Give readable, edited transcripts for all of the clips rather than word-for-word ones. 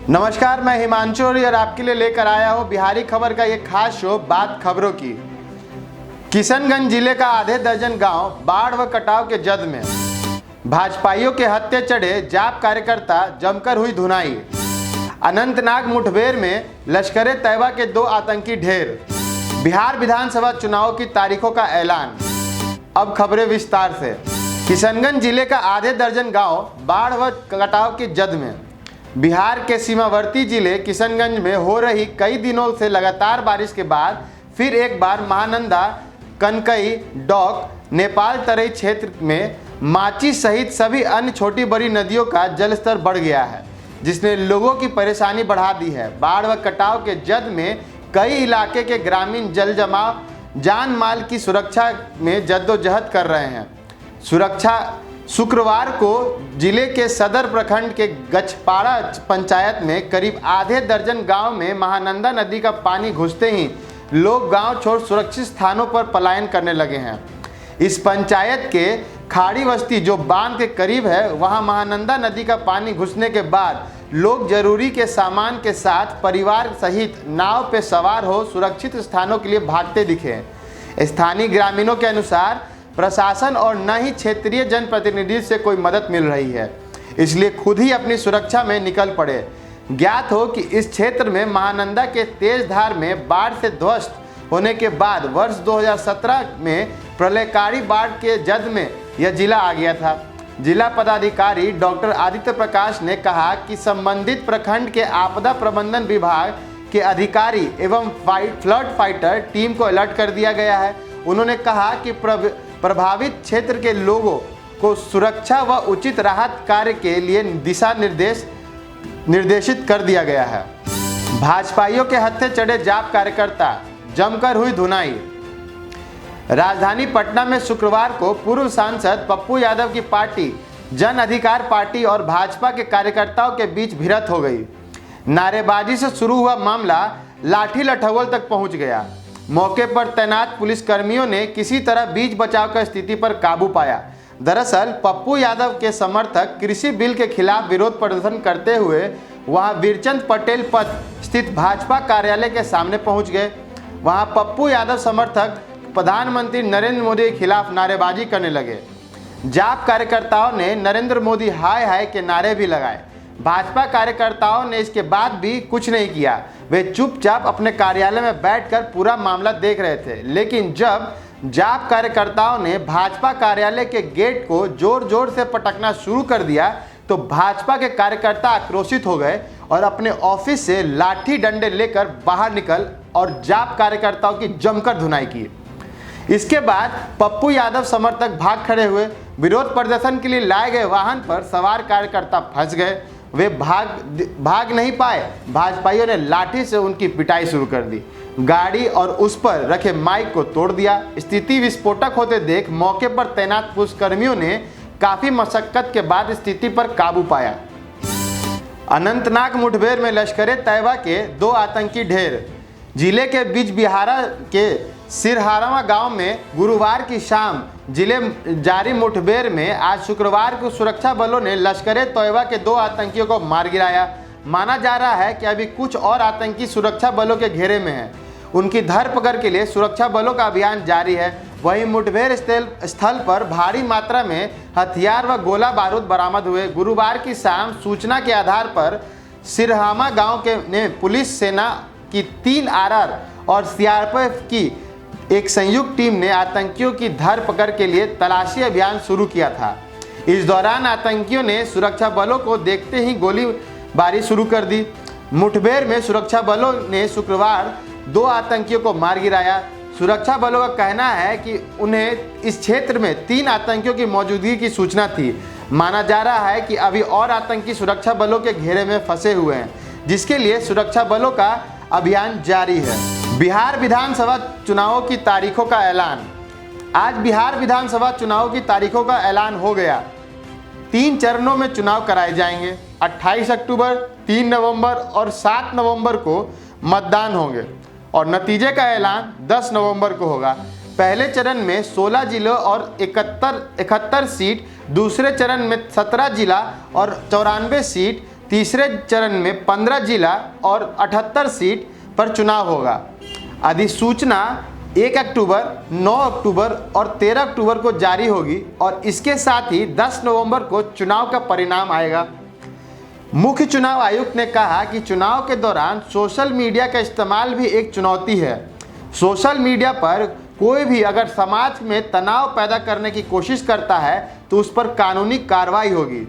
नमस्कार, मैं हिमांशु और आपके लिए लेकर आया हूं बिहारी खबर का एक खास शो बात खबरों की। किशनगंज जिले का आधे दर्जन गांव बाढ़ व कटाव के जद में, भाजपाइयों के हत्थे चढ़े जाप कार्यकर्ता, जमकर हुई धुनाई। अनंतनाग मुठभेड़ में लश्कर ए तैयबा के 2 आतंकी ढेर। बिहार विधानसभा चुनाव की तारीखों का ऐलान। अब खबरें विस्तार से। किशनगंज जिले का आधे दर्जन गांव बाढ़ व कटाव के जद में। बिहार के सीमावर्ती जिले किशनगंज में हो रही कई दिनों से लगातार बारिश के बाद फिर एक बार महानंदा, कनकई, डौक, नेपाल तराई क्षेत्र में माची सहित सभी अन्य छोटी बड़ी नदियों का जलस्तर बढ़ गया है, जिसने लोगों की परेशानी बढ़ा दी है। बाढ़ व कटाव के जद में कई इलाके के ग्रामीण जल जमाव, जान माल की सुरक्षा में जद्दोजहद कर रहे हैं। शुक्रवार को जिले के सदर प्रखंड के गछपाड़ा पंचायत में करीब आधे दर्जन गांव में महानंदा नदी का पानी घुसते ही लोग गांव छोड़ सुरक्षित स्थानों पर पलायन करने लगे हैं। इस पंचायत के खाड़ी बस्ती जो बांध के करीब है, वहां महानंदा नदी का पानी घुसने के बाद लोग जरूरी के सामान के साथ परिवार सहित नाव पे सवार हो सुरक्षित स्थानों के लिए भागते दिखे। स्थानीय ग्रामीणों के अनुसार प्रशासन और न ही क्षेत्रीय जनप्रतिनिधि से कोई मदद मिल रही है, इसलिए खुद ही अपनी सुरक्षा में निकल पड़े। ज्ञात हो कि इस क्षेत्र में महानंदा के तेज धार में बाढ़ से ध्वस्त होने के बाद वर्ष 2017 में प्रलयकारी बाढ़ के जद में यह जिला आ गया था। जिला पदाधिकारी डॉक्टर आदित्य प्रकाश ने कहा कि संबंधित प्रखंड के आपदा प्रबंधन विभाग के अधिकारी एवं फ्लड फाइटर टीम को अलर्ट कर दिया गया है। उन्होंने कहा कि प्रभावित क्षेत्र के लोगों को सुरक्षा व उचित राहत कार्य के लिए दिशा निर्देशित कर दिया गया है। भाजपाइयों के हत्थे चढ़े जाप कार्यकर्ता, जमकर हुई धुनाई। राजधानी पटना में शुक्रवार को पूर्व सांसद पप्पू यादव की पार्टी जन अधिकार पार्टी और भाजपा के कार्यकर्ताओं के बीच भिड़ंत हो गई। नारेबाजी से शुरू हुआ मामला लाठी लठौल तक पहुंच गया। मौके पर तैनात पुलिसकर्मियों ने किसी तरह बीच बचाव कर स्थिति पर काबू पाया। दरअसल पप्पू यादव के समर्थक कृषि बिल के खिलाफ विरोध प्रदर्शन करते हुए वहां वीरचंद पटेल पथ स्थित भाजपा कार्यालय के सामने पहुंच गए। वहां पप्पू यादव समर्थक प्रधानमंत्री नरेंद्र मोदी के खिलाफ नारेबाजी करने लगे। जाप कार्यकर्ताओं ने नरेंद्र मोदी हाय हाय के नारे भी लगाए। भाजपा कार्यकर्ताओं ने इसके बाद भी कुछ नहीं किया। वे चुपचाप अपने कार्यालय में बैठकर पूरा मामला देख रहे थे। लेकिन जब जाप कार्यकर्ताओं ने भाजपा कार्यालय के गेट को जोर जोर से पटकना शुरू कर दिया तो भाजपा के कार्यकर्ता आक्रोशित हो गए और अपने ऑफिस से लाठी डंडे लेकर बाहर निकल और जाप कार्यकर्ताओं की जमकर धुनाई की। इसके बाद पप्पू यादव समर्थक भाग खड़े हुए। विरोध प्रदर्शन के लिए लाए गए वाहन पर सवार कार्यकर्ता फंस गए। वे भाग नहीं पाए। भाजपाइयों ने लाठी से उनकी पिटाई शुरू कर दी। गाड़ी और उस पर रखे माइक को तोड़ दिया। स्थिति विस्फोटक होते देख मौके पर तैनात पुलिसकर्मियों ने काफी मशक्कत के बाद स्थिति पर काबू पाया। अनंतनाग मुठभेड़ में लश्कर ए तैयबा के 2 आतंकी ढेर। जिले के बिजबिहारा के सिरहारा गांव में गुरुवार की शाम जिले जारी मुठभेड़ में आज शुक्रवार को सुरक्षा बलों ने लश्कर ए तैयबा के 2 आतंकियों को मार गिराया। माना जा रहा है कि अभी कुछ और आतंकी सुरक्षा बलों के घेरे में हैं। उनकी धरपकड़ के लिए सुरक्षा बलों का अभियान जारी है। वहीं मुठभेड़ स्थल पर भारी मात्रा में हथियार व गोला बारूद बरामद हुए। गुरुवार की शाम सूचना के आधार पर सिरहामा गाँव ने पुलिस सेना की 3 आरआर और सीआरपीएफ की एक संयुक्त टीम ने आतंकियों की धरपकड़ के लिए तलाशी अभियान शुरू किया था। इस दौरान आतंकियों ने सुरक्षा बलों को देखते ही गोलीबारी शुरू कर दी। मुठभेड़ में सुरक्षा बलों ने शुक्रवार 2 आतंकियों को मार गिराया। सुरक्षा बलों का कहना है कि उन्हें इस क्षेत्र में 3 आतंकियों की मौजूदगी की सूचना थी। माना जा रहा है कि अभी और आतंकी सुरक्षा बलों के घेरे में फंसे हुए हैं, जिसके लिए सुरक्षा बलों का अभियान जारी है। बिहार विधानसभा चुनावों की तारीखों का ऐलान। आज बिहार विधानसभा चुनावों की तारीखों का ऐलान हो गया। 3 चरणों में चुनाव कराए जाएंगे। 28 अक्टूबर, 3 नवंबर और 7 नवंबर को मतदान होंगे और नतीजे का ऐलान 10 नवंबर को होगा। पहले चरण में 16 जिलों और 71 सीट, दूसरे चरण में 17 जिला और 94 सीट, तीसरे चरण में 15 जिला और 78 सीट पर चुनाव होगा। अधिसूचना 1 अक्टूबर, 9 अक्टूबर और 13 अक्टूबर को जारी होगी और इसके साथ ही 10 नवंबर को चुनाव का परिणाम आएगा। मुख्य चुनाव आयुक्त ने कहा कि चुनाव के दौरान सोशल मीडिया का इस्तेमाल भी एक चुनौती है। सोशल मीडिया पर कोई भी अगर समाज में तनाव पैदा करने की कोशिश करता है तो उस पर कानूनी कार्रवाई होगी।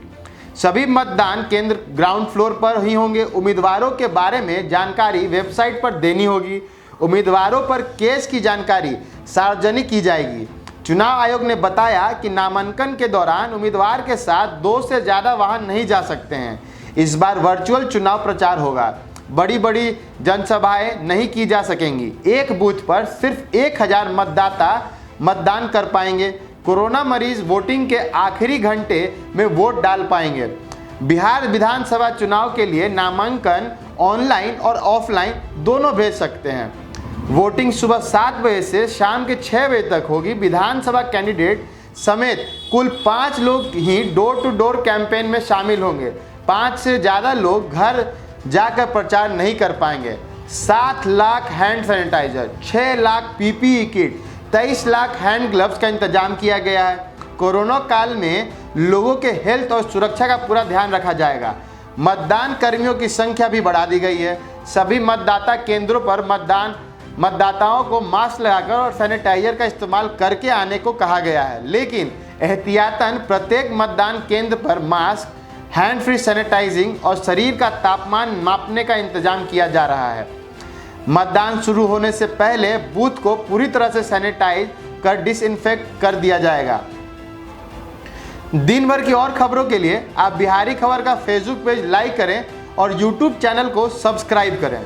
सभी मतदान केंद्र ग्राउंड फ्लोर पर ही होंगे। उम्मीदवारों के बारे में जानकारी वेबसाइट पर देनी होगी। उम्मीदवारों पर केस की जानकारी सार्वजनिक की जाएगी। चुनाव आयोग ने बताया कि नामांकन के दौरान उम्मीदवार के साथ 2 से ज़्यादा वाहन नहीं जा सकते हैं। इस बार वर्चुअल चुनाव प्रचार होगा। बड़ी बड़ी जनसभाएं नहीं की जा सकेंगी। एक बूथ पर सिर्फ 1000 मतदाता मतदान कर पाएंगे। कोरोना मरीज वोटिंग के आखिरी घंटे में वोट डाल पाएंगे। बिहार विधानसभा चुनाव के लिए नामांकन ऑनलाइन और ऑफलाइन दोनों भेज सकते हैं। वोटिंग सुबह 7 बजे से शाम के 6 बजे तक होगी। विधानसभा कैंडिडेट समेत कुल 5 लोग ही डोर टू डोर कैंपेन में शामिल होंगे। 5 से ज़्यादा लोग घर जाकर प्रचार नहीं कर पाएंगे। 7 lakh hand sanitiser, 6 lakh PPE kit, 23 lakh hand gloves का इंतजाम किया गया है। कोरोना काल में लोगों के हेल्थ और सुरक्षा का पूरा ध्यान रखा जाएगा। मतदान कर्मियों की संख्या भी बढ़ा दी गई है। सभी मतदाता केंद्रों पर मतदाताओं को मास्क लगाकर और सैनिटाइजर का इस्तेमाल करके आने को कहा गया है, लेकिन एहतियातन प्रत्येक मतदान केंद्र पर मास्क, हैंड फ्री सैनिटाइजिंग और शरीर का तापमान मापने का इंतजाम किया जा रहा है। मतदान शुरू होने से पहले बूथ को पूरी तरह से सैनिटाइज कर डिसइंफेक्ट कर दिया जाएगा। दिन भर की और खबरों के लिए आप बिहारी खबर का फेसबुक पेज लाइक करें और यूट्यूब चैनल को सब्सक्राइब करें।